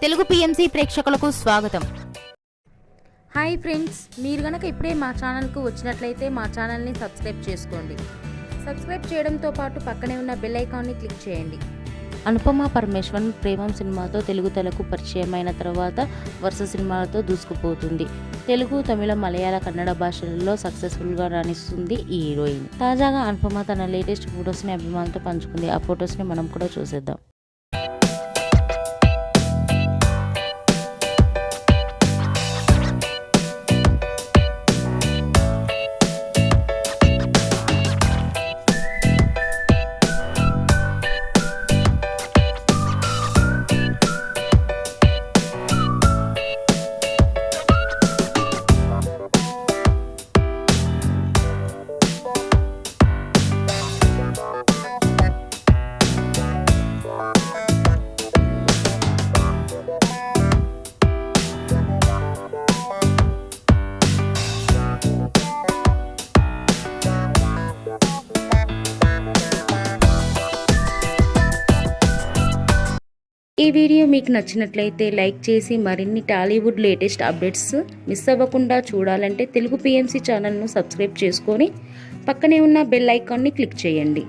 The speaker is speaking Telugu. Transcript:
తెలుగు పిఎంసి ప్రేక్షకులకు స్వాగతం. హాయ్ ఫ్రెండ్స్, మీరు గనక ఇప్పుడే మా ఛానల్కు వచ్చినట్లయితే మా ఛానల్ని సబ్స్క్రైబ్ చేసుకోండి. సబ్స్క్రైబ్ చేయడంతో పాటు పక్కనే ఉన్న బెల్ ఐకాన్ని క్లిక్ చేయండి. అనుపమ పరమేశ్వరన్ ప్రేమం సినిమాతో తెలుగు తెలకు పరిచయమైన తర్వాత వరుస సినిమాలతో దూసుకుపోతుంది. తెలుగు, తమిళ, మలయాళ, కన్నడ భాషలలో సక్సెస్ఫుల్గా రాణిస్తుంది ఈ హీరోయిన్. తాజాగా అనుపమ తన లేటెస్ట్ ఫొటోస్ని అభిమానులతో పంచుకుంది. ఆ ఫొటోస్ని మనం కూడా చూసేద్దాం. ఈ వీడియో మీకు నచ్చినట్లయితే లైక్ చేసి మరిన్ని టాలీవుడ్ లేటెస్ట్ అప్డేట్స్ మిస్ అవ్వకుండా చూడాలంటే తెలుగు పిఎంసి ఛానల్ను సబ్స్క్రైబ్ చేసుకొని పక్కనే ఉన్న బెల్ ఐకాన్ని క్లిక్ చేయండి.